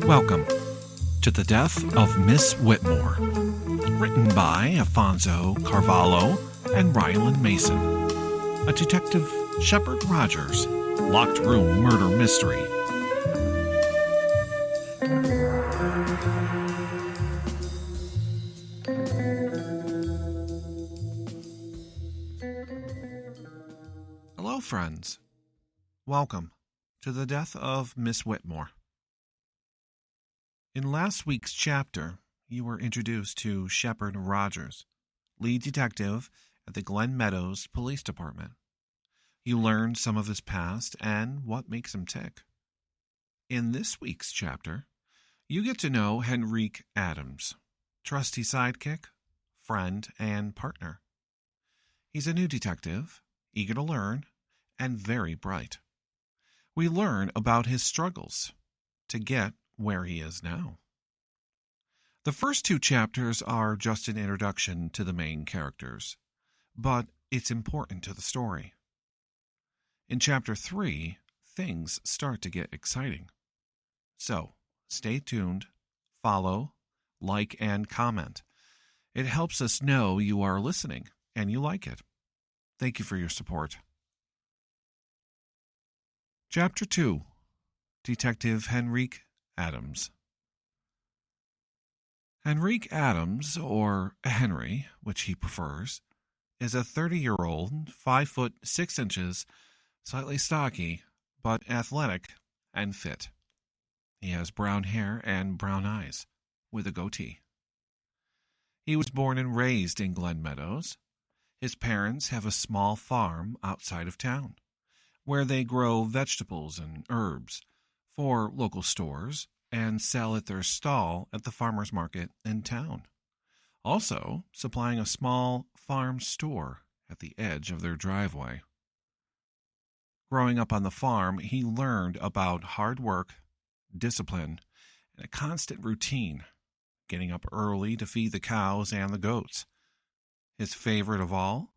Welcome to The Death of Miss Whitmore, written by Afonso Carvalho and Ryland Mason. A Detective Shepard Rogers locked room murder mystery. Hello, friends. Welcome to The Death of Miss Whitmore. In last week's chapter, you were introduced to Shepard Rogers, lead detective at the Glen Meadows Police Department. You learned some of his past and what makes him tick. In this week's chapter, you get to know Henrique Adams, trusty sidekick, friend, and partner. He's a new detective, eager to learn, and very bright. We learn about his struggles to get where he is now. The first two chapters are just an introduction to the main characters, but it's important to the story. In Chapter 3, things start to get exciting. So, stay tuned, follow, like, and comment. It helps us know you are listening and you like it. Thank you for your support. Chapter 2, Detective Henrique Adams. Henrique Adams, or Henry, which he prefers, is a 30-year-old, 5 foot 6 inches, slightly stocky, but athletic and fit. He has brown hair and brown eyes, with a goatee. He was born and raised in Glen Meadows. His parents have a small farm outside of town, where they grow vegetables and herbs for local stores and sell at their stall at the farmer's market in town, also supplying a small farm store at the edge of their driveway. Growing up on the farm, he learned about hard work, discipline, and a constant routine, getting up early to feed the cows and the goats. His favorite of all,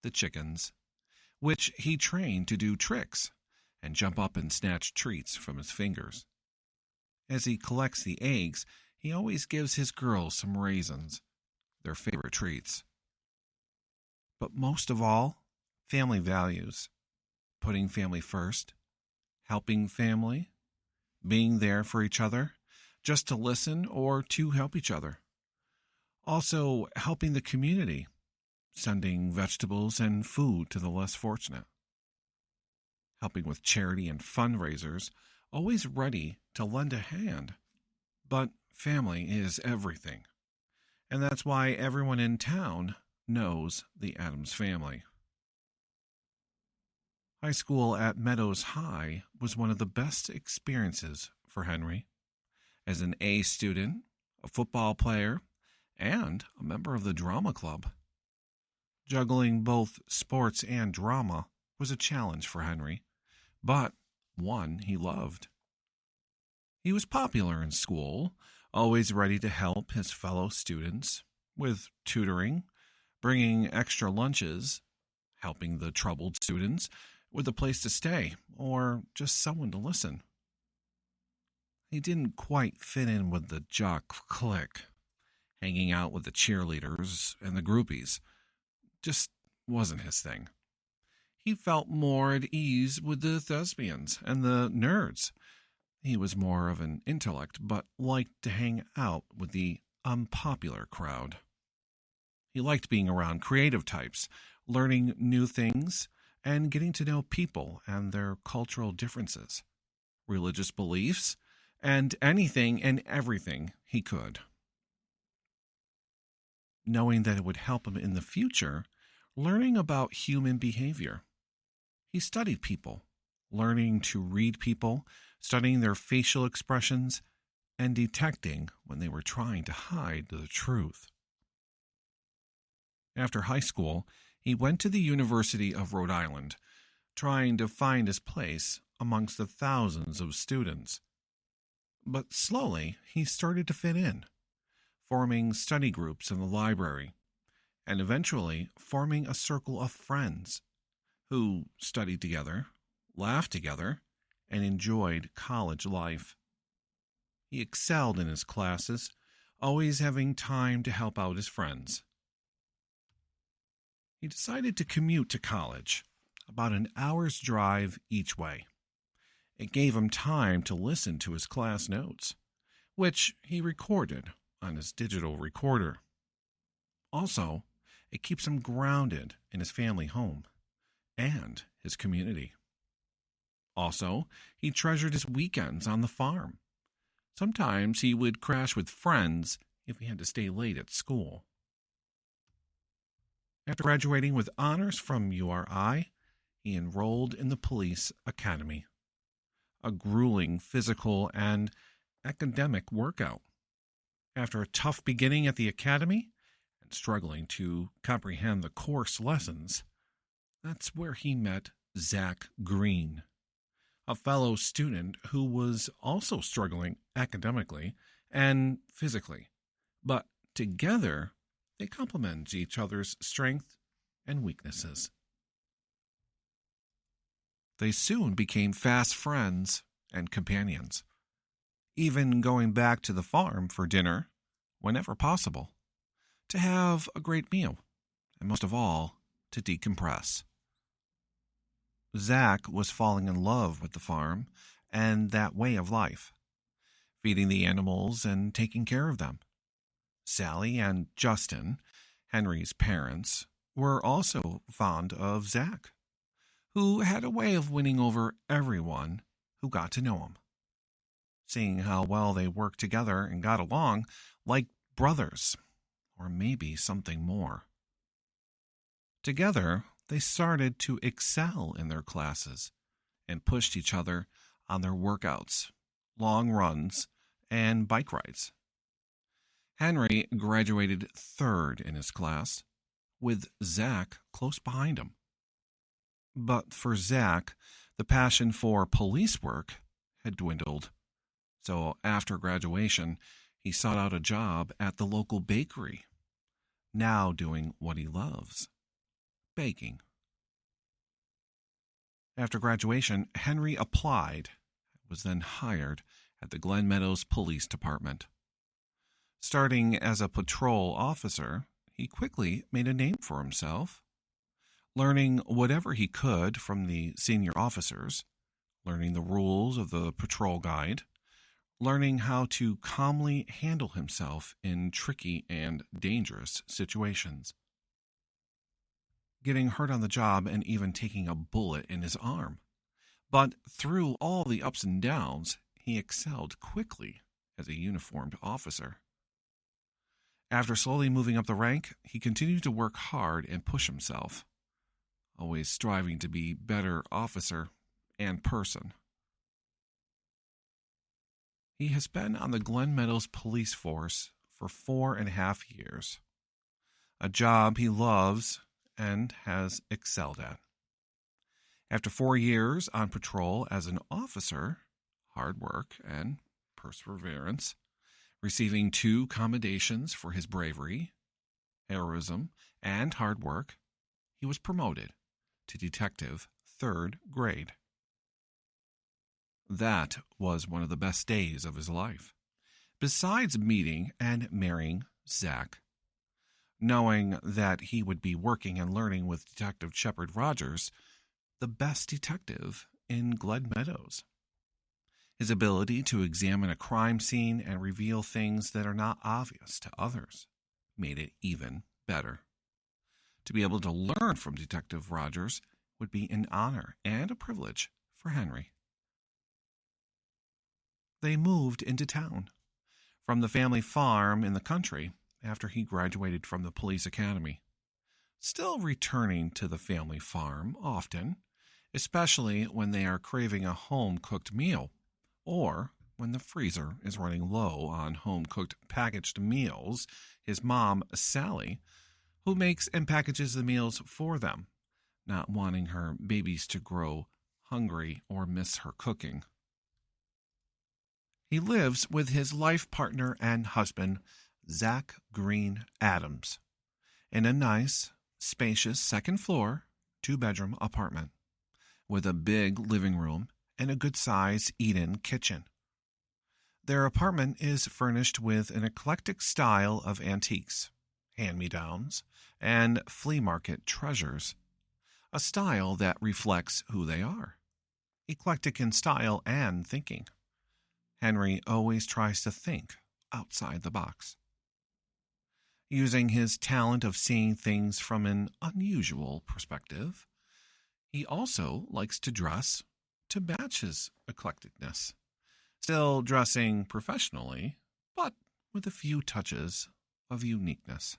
the chickens, which he trained to do tricks and jump up and snatch treats from his fingers. As he collects the eggs, he always gives his girls some raisins, their favorite treats. But most of all, family values, putting family first, helping family, being there for each other, just to listen or to help each other. Also, helping the community, sending vegetables and food to the less fortunate. Helping with charity and fundraisers, always ready to lend a hand. But family is everything, and that's why everyone in town knows the Adams family. High school at Meadows High was one of the best experiences for Henry. As an A student, a football player, and a member of the drama club. Juggling both sports and drama was a challenge for Henry, but one he loved. He was popular in school, always ready to help his fellow students with tutoring, bringing extra lunches, helping the troubled students with a place to stay or just someone to listen. He didn't quite fit in with the jock clique, hanging out with the cheerleaders and the groupies. Just wasn't his thing. He felt more at ease with the thespians and the nerds. He was more of an intellect, but liked to hang out with the unpopular crowd. He liked being around creative types, learning new things, and getting to know people and their cultural differences, religious beliefs, and anything and everything he could. Knowing that it would help him in the future, learning about human behavior. He studied people, learning to read people, studying their facial expressions, and detecting when they were trying to hide the truth. After high school, he went to the University of Rhode Island, trying to find his place amongst the thousands of students. But slowly, he started to fit in, forming study groups in the library, and eventually forming a circle of friends who studied together, laughed together, and enjoyed college life. He excelled in his classes, always having time to help out his friends. He decided to commute to college, about an hour's drive each way. It gave him time to listen to his class notes, which he recorded on his digital recorder. Also, it keeps him grounded in his family home and his community. Also, he treasured his weekends on the farm. Sometimes he would crash with friends if he had to stay late at school. After graduating with honors from URI, he enrolled in the police academy. A grueling physical and academic workout. After a tough beginning at the academy and struggling to comprehend the course lessons, that's where he met Zach Green, a fellow student who was also struggling academically and physically, but together they complement each other's strengths and weaknesses. They soon became fast friends and companions, even going back to the farm for dinner whenever possible, to have a great meal, and most of all, to decompress. Zach was falling in love with the farm and that way of life, feeding the animals and taking care of them. Sally and Justin, Henry's parents, were also fond of Zach, who had a way of winning over everyone who got to know him. Seeing how well they worked together and got along like brothers, or maybe something more. Together, they started to excel in their classes and pushed each other on their workouts, long runs, and bike rides. Henry graduated third in his class, with Zach close behind him. But for Zach, the passion for police work had dwindled. So after graduation, he sought out a job at the local bakery, now doing what he loves, baking. After graduation, Henry applied, was then hired at the Glen Meadows Police Department. Starting as a patrol officer, he quickly made a name for himself, learning whatever he could from the senior officers, learning the rules of the patrol guide, learning how to calmly handle himself in tricky and dangerous situations. Getting hurt on the job and even taking a bullet in his arm. But through all the ups and downs, he excelled quickly as a uniformed officer. After slowly moving up the rank, he continued to work hard and push himself, always striving to be better officer and person. He has been on the Glen Meadows police force for 4.5 years, a job he loves and has excelled at. After 4 years on patrol as an officer, hard work and perseverance, receiving 2 commendations for his bravery, heroism, and hard work, he was promoted to detective 3rd grade. That was one of the best days of his life, besides meeting and marrying Zach. Knowing that he would be working and learning with Detective Shepard Rogers, the best detective in Glen Meadows. His ability to examine a crime scene and reveal things that are not obvious to others made it even better. To be able to learn from Detective Rogers would be an honor and a privilege for Henry. They moved into town from the family farm in the country after he graduated from the police academy, still returning to the family farm often, especially when they are craving a home-cooked meal or when the freezer is running low on home-cooked packaged meals. His mom, Sally, who makes and packages the meals for them, not wanting her babies to grow hungry or miss her cooking. He lives with his life partner and husband, Zach Green Adams, in a nice, spacious second-floor, 2-bedroom apartment with a big living room and a good-sized eat-in kitchen. Their apartment is furnished with an eclectic style of antiques, hand-me-downs, and flea market treasures, a style that reflects who they are, eclectic in style and thinking. Henry always tries to think outside the box. Using his talent of seeing things from an unusual perspective, he also likes to dress to match his eclecticness, still dressing professionally, but with a few touches of uniqueness.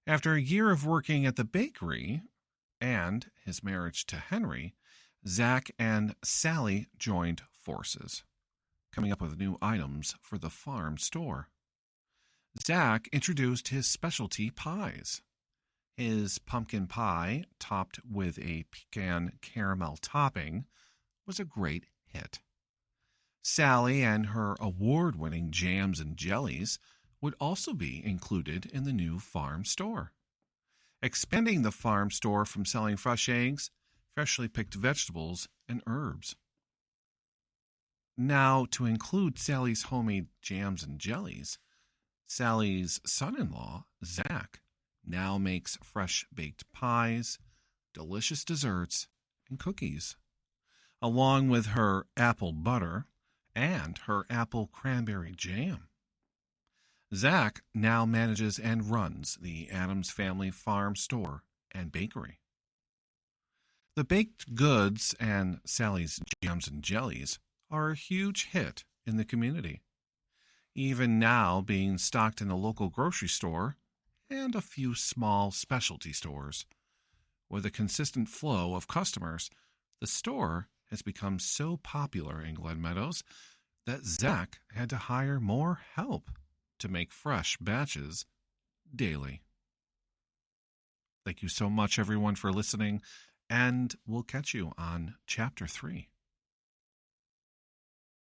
After a year of working at the bakery and his marriage to Henry, Zach and Sally joined forces, coming up with new items for the farm store. Zach introduced his specialty pies. His pumpkin pie, topped with a pecan caramel topping, was a great hit. Sally and her award-winning jams and jellies would also be included in the new farm store, expanding the farm store from selling fresh eggs, freshly picked vegetables, and herbs. Now, to include Sally's homemade jams and jellies, Sally's son-in-law, Zach, now makes fresh-baked pies, delicious desserts, and cookies, along with her apple butter and her apple cranberry jam. Zach now manages and runs the Adams family farm store and bakery. The baked goods and Sally's jams and jellies are a huge hit in the community, even now being stocked in a local grocery store and a few small specialty stores. With a consistent flow of customers, the store has become so popular in Glen Meadows that Zach had to hire more help to make fresh batches daily. Thank you so much, everyone, for listening, and we'll catch you on Chapter 3.